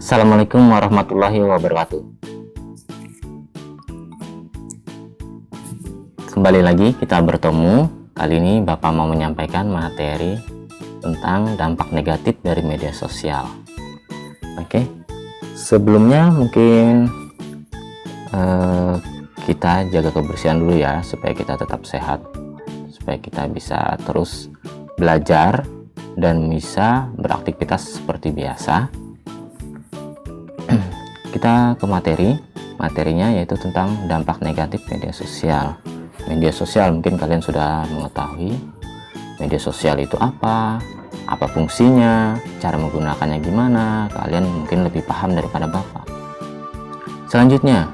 Assalamualaikum warahmatullahi wabarakatuh. Kembali lagi kita bertemu. Kali ini Bapak mau menyampaikan materi tentang dampak negatif dari media sosial. Oke, sebelumnya mungkin kita jaga kebersihan dulu ya, supaya kita tetap sehat, supaya kita bisa terus belajar dan bisa beraktivitas seperti biasa. Kita ke materinya, yaitu tentang dampak negatif media sosial. Media sosial mungkin kalian sudah mengetahui media sosial itu apa fungsinya, cara menggunakannya gimana, kalian mungkin lebih paham daripada Bapak. Selanjutnya,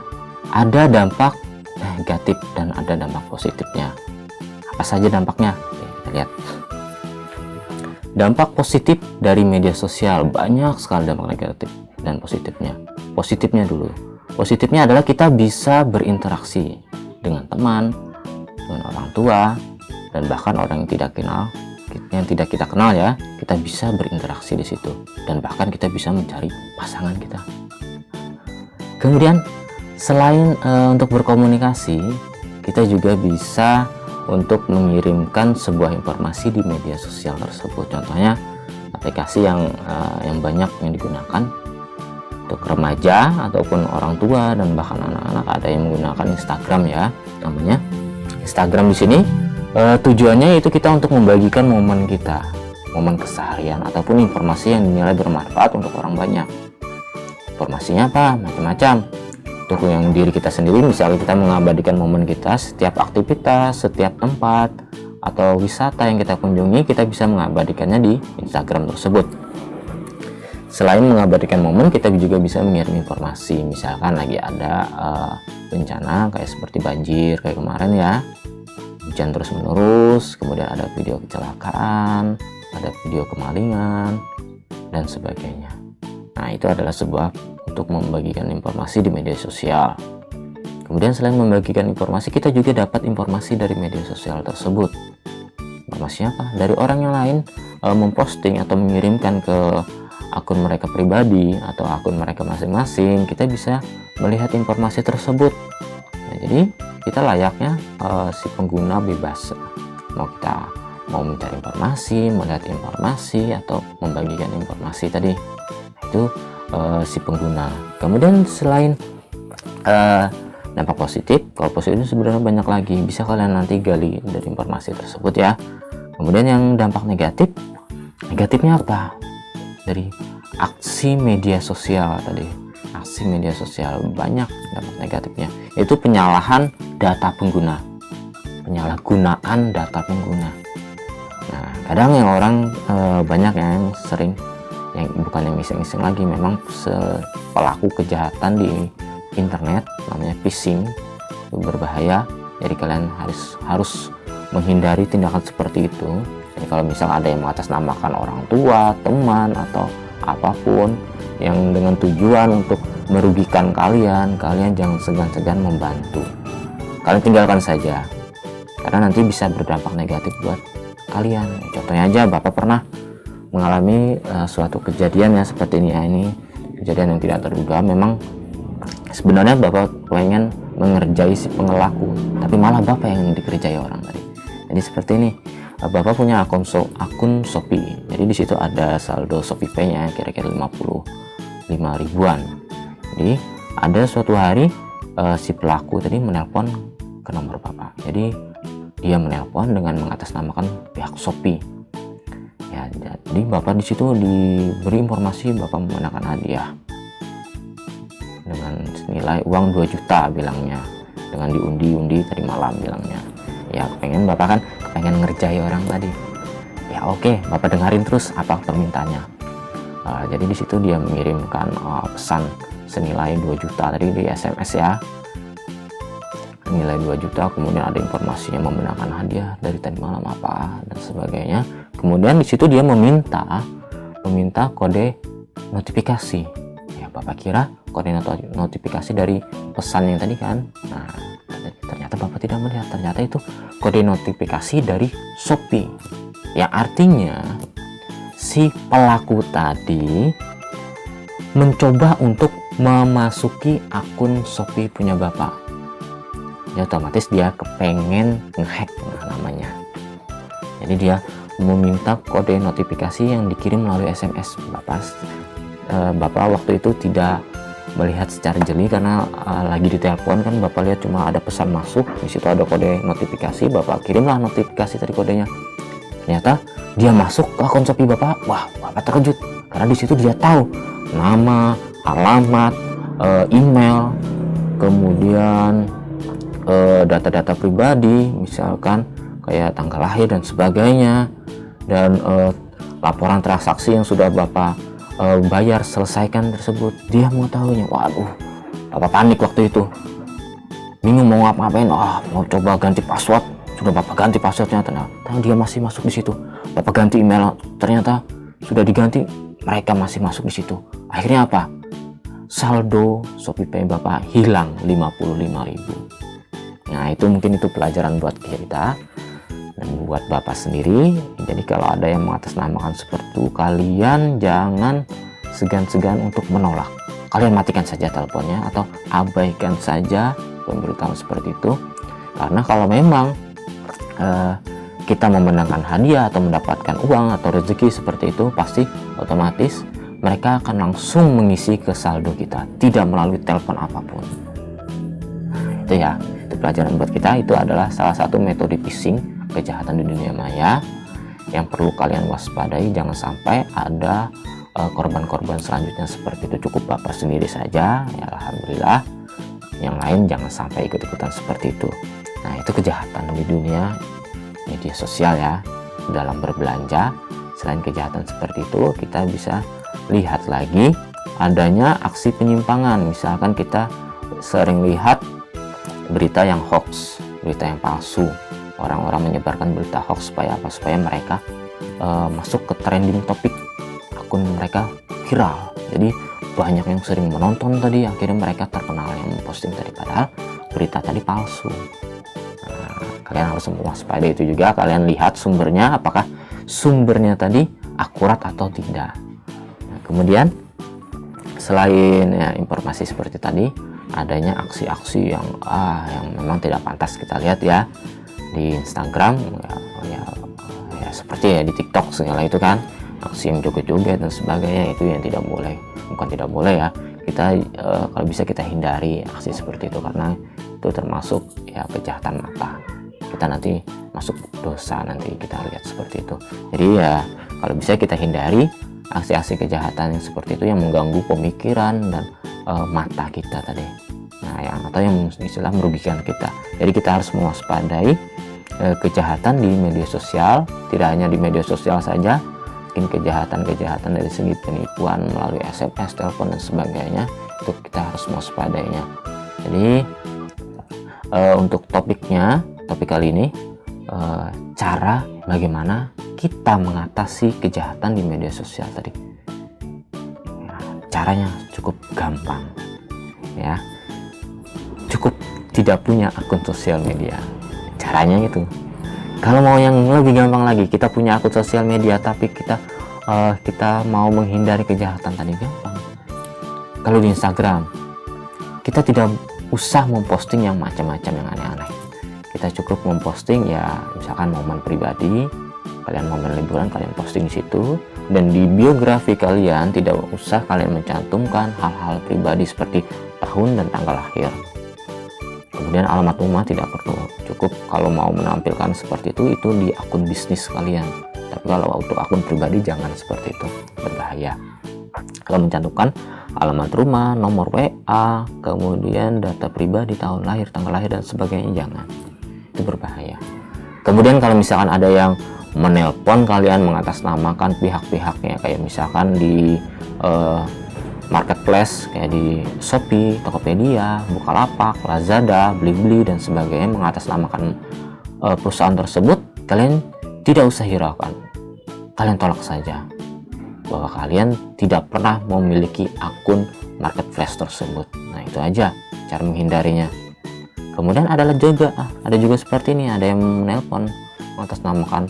ada dampak negatif dan ada dampak positifnya. Apa saja dampaknya? Oke, kita lihat. Dampak positif dari media sosial, banyak sekali dampak negatif dan positifnya. Positifnya dulu. Positifnya adalah kita bisa berinteraksi dengan teman, dengan orang tua, dan bahkan orang yang tidak kita kenal ya. Kita bisa berinteraksi di situ, dan bahkan kita bisa mencari pasangan kita. Kemudian selain untuk berkomunikasi, kita juga bisa untuk mengirimkan sebuah informasi di media sosial tersebut. Contohnya aplikasi yang banyak yang digunakan untuk remaja ataupun orang tua dan bahkan anak-anak, ada yang menggunakan Instagram ya, namanya Instagram. Di sini tujuannya itu kita untuk membagikan momen kita, momen keseharian ataupun informasi yang dinilai bermanfaat untuk orang banyak. Informasinya apa? Macam-macam. Untuk yang diri kita sendiri, misalnya kita mengabadikan momen kita, setiap aktivitas, setiap tempat atau wisata yang kita kunjungi, kita bisa mengabadikannya di Instagram tersebut. Selain mengabadikan momen, kita juga bisa mengirim informasi, misalkan lagi ada bencana kayak seperti banjir kayak kemarin ya, hujan terus menerus, kemudian ada video kecelakaan, ada video kemalingan dan sebagainya. Nah, itu adalah sebuah untuk membagikan informasi di media sosial. Kemudian selain membagikan informasi, kita juga dapat informasi dari media sosial tersebut. Informasinya apa? Dari orang yang lain memposting atau mengirimkan ke akun mereka pribadi atau akun mereka masing-masing, kita bisa melihat informasi tersebut. Nah, jadi kita layaknya si pengguna bebas, mau mencari informasi, melihat informasi atau membagikan informasi tadi, itu si pengguna. Kemudian selain dampak positif, kalau positif sebenarnya banyak lagi, bisa kalian nanti gali dari informasi tersebut ya. Kemudian yang dampak negatifnya apa? Dari aksi media sosial tadi, aksi media sosial banyak dampak negatifnya, yaitu penyalahan data pengguna, penyalahgunaan data pengguna. Nah, kadang yang orang banyak yang sering, yang bukan yang iseng-iseng lagi, memang pelaku kejahatan di internet, namanya phishing, itu berbahaya. Jadi kalian harus menghindari tindakan seperti itu. Jadi kalau misal ada yang mengatasnamakan orang tua, teman, atau apapun yang dengan tujuan untuk merugikan kalian jangan segan-segan membantu. Kalian tinggalkan saja, karena nanti bisa berdampak negatif buat kalian. Contohnya aja, Bapak pernah mengalami suatu kejadian ya seperti ini ya. Ini kejadian yang tidak terduga. Memang sebenarnya Bapak pengen mengerjai si pengelaku, tapi malah Bapak yang dikerjai orang tadi. Jadi seperti ini, Bapak punya akun Shopee. Jadi di situ ada saldo Shopee Pay-nya kira-kira 55 ribuan. Jadi ada suatu hari si pelaku tadi menelpon ke nomor Bapak. Jadi dia menelpon dengan mengatasnamakan pihak Shopee. Ya, jadi Bapak di situ diberi informasi Bapak memenangkan hadiah dengan senilai uang 2 juta bilangnya, dengan diundi tadi malam bilangnya. Ya, Bapak kan pengen ngerjai orang tadi. Ya oke, Bapak dengarin terus apa permintaannya. Jadi di situ dia mengirimkan pesan senilai 2 juta tadi di SMS ya, nilai 2 juta. Kemudian ada informasinya memenangkan hadiah dari tadi malam apa dan sebagainya. Kemudian di situ dia meminta kode notifikasi. Ya, Bapak kira kode notifikasi dari pesan yang tadi kan. Nah, ternyata Bapak tidak melihat, ternyata itu kode notifikasi dari Shopee, yang artinya si pelaku tadi mencoba untuk memasuki akun Shopee punya Bapak. Ya otomatis dia kepengen ngehack namanya. Jadi dia meminta kode notifikasi yang dikirim melalui SMS. Bapak waktu itu tidak melihat secara jeli karena lagi ditelepon kan. Bapak lihat cuma ada pesan masuk, di situ ada kode notifikasi. Bapak kirimlah notifikasi tadi kodenya. Ternyata dia masuk ke akun Shopee Bapak. Wah, Bapak terkejut karena di situ dia tahu nama, alamat, email, kemudian data-data pribadi, misalkan kayak tanggal lahir dan sebagainya, dan laporan transaksi yang sudah Bapak bayar selesaikan tersebut. Dia mengetahuinya. Waduh, Bapak panik waktu itu, bingung mau ngapain. Mau coba ganti password. Sudah Bapak ganti passwordnya, ternyata dia masih masuk di situ. Bapak ganti email, ternyata sudah diganti, mereka masih masuk di situ. Akhirnya apa? Saldo Shopee Pay Bapak hilang 55.000. Nah, itu mungkin itu pelajaran buat kita dan buat Bapak sendiri. Jadi kalau ada yang mengatasnamakan seperti itu, kalian jangan segan-segan untuk menolak. Kalian matikan saja teleponnya atau abaikan saja pemberitahuan seperti itu. Karena kalau memang kita memenangkan hadiah atau mendapatkan uang atau rezeki seperti itu, pasti otomatis mereka akan langsung mengisi ke saldo kita, tidak melalui telepon apapun. Nah, itu ya. Pelajaran buat kita. Itu adalah salah satu metode phishing, kejahatan di dunia maya yang perlu kalian waspadai. Jangan sampai ada korban-korban selanjutnya seperti itu. Cukup Bapak sendiri saja ya, alhamdulillah. Yang lain jangan sampai ikut-ikutan seperti itu. Nah, itu kejahatan di dunia media sosial ya. Dalam berbelanja, selain kejahatan seperti itu, kita bisa lihat lagi adanya aksi penyimpangan. Misalkan kita sering lihat berita yang hoax, berita yang palsu. Orang-orang menyebarkan berita hoax supaya apa? Supaya mereka masuk ke trending topik, akun mereka viral. Jadi banyak yang sering menonton tadi, akhirnya mereka terkenal yang memposting tadi, padahal berita tadi palsu. Nah, kalian harus waspada itu juga. Kalian lihat sumbernya, apakah sumbernya tadi akurat atau tidak. Nah, kemudian selain ya, informasi seperti tadi, adanya aksi-aksi yang memang tidak pantas kita lihat ya di Instagram ya seperti ya di TikTok segala itu kan, aksi yang joget-joget dan sebagainya, itu yang tidak boleh. Bukan tidak boleh ya, kita kalau bisa kita hindari aksi seperti itu, karena itu termasuk ya kejahatan mata. Kita nanti masuk dosa nanti kita lihat seperti itu. Jadi ya kalau bisa kita hindari aksi-aksi kejahatan yang seperti itu yang mengganggu pemikiran dan mata kita tadi. Nah, atau yang istilah merugikan kita. Jadi kita harus mewaspadai kejahatan di media sosial. Tidak hanya di media sosial saja, mungkin kejahatan-kejahatan dari segi penipuan melalui SMS, telepon dan sebagainya, itu kita harus mewaspadainya. Jadi untuk topik kali ini, cara bagaimana kita mengatasi kejahatan di media sosial tadi. Caranya cukup gampang ya, cukup tidak punya akun sosial media. Caranya itu, kalau mau yang lebih gampang lagi, kita punya akun sosial media tapi kita mau menghindari kejahatan tadi, gampang. Kalau di Instagram, kita tidak usah memposting yang macam-macam, yang aneh-aneh. Kita cukup memposting ya misalkan momen pribadi kalian, momen liburan kalian posting di situ, dan di biografi kalian tidak usah kalian mencantumkan hal-hal pribadi seperti tahun dan tanggal lahir. Kemudian alamat rumah tidak perlu, cukup kalau mau menampilkan seperti itu di akun bisnis kalian. Tapi kalau untuk akun pribadi jangan seperti itu, berbahaya. Kalau mencantumkan alamat rumah, nomor WA, kemudian data pribadi, tahun lahir, tanggal lahir dan sebagainya, jangan, itu berbahaya. Kemudian kalau misalkan ada yang menelpon kalian mengatasnamakan pihak-pihaknya, kayak misalkan di marketplace kayak di Shopee, Tokopedia, Bukalapak, Lazada, Blibli dan sebagainya, mengatasnamakan perusahaan tersebut, kalian tidak usah hiraukan, kalian tolak saja bahwa kalian tidak pernah memiliki akun marketplace tersebut. Nah, itu aja cara menghindarinya. Kemudian ada juga seperti ini, ada yang menelpon mengatasnamakan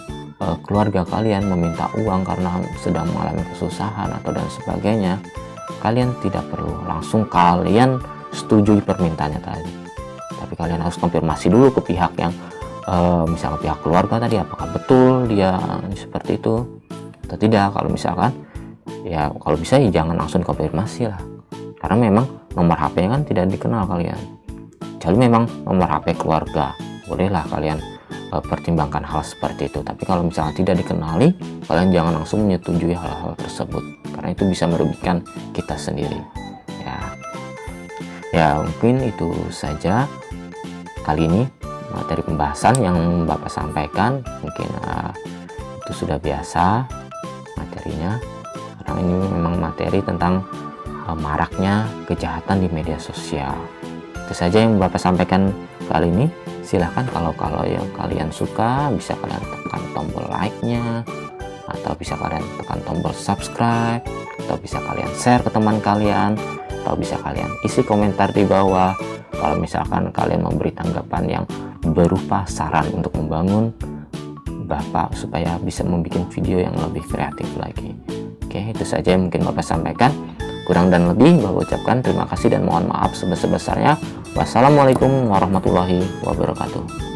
keluarga kalian, meminta uang karena sedang mengalami kesusahan atau dan sebagainya. kalian tidak perlu langsung kalian setujui permintaannya tadi, tapi kalian harus konfirmasi dulu ke pihak yang misalnya pihak keluarga tadi, apakah betul dia seperti itu atau tidak. Kalau misalkan ya kalau bisa ya jangan langsung konfirmasi lah, karena memang nomor HP kan tidak dikenal kalian. Jadi memang nomor HP keluarga, bolehlah kalian pertimbangkan hal seperti itu. Tapi kalau misalnya tidak dikenali, kalian jangan langsung menyetujui hal-hal tersebut, karena itu bisa merugikan kita sendiri. Ya mungkin itu saja kali ini materi pembahasan yang Bapak sampaikan. Mungkin itu sudah biasa materinya, karena ini memang materi tentang maraknya kejahatan di media sosial. Itu saja yang Bapak sampaikan kali ini. Silahkan kalau yang kalian suka, bisa kalian tekan tombol like-nya, atau bisa kalian tekan tombol subscribe, atau bisa kalian share ke teman kalian, atau bisa kalian isi komentar di bawah kalau misalkan kalian memberi tanggapan yang berupa saran untuk membangun Bapak supaya bisa membuat video yang lebih kreatif lagi. Oke, itu saja yang mungkin Bapak sampaikan. Kurang dan lebih Bapak ucapkan terima kasih dan mohon maaf sebesar-besarnya. Wassalamualaikum warahmatullahi wabarakatuh.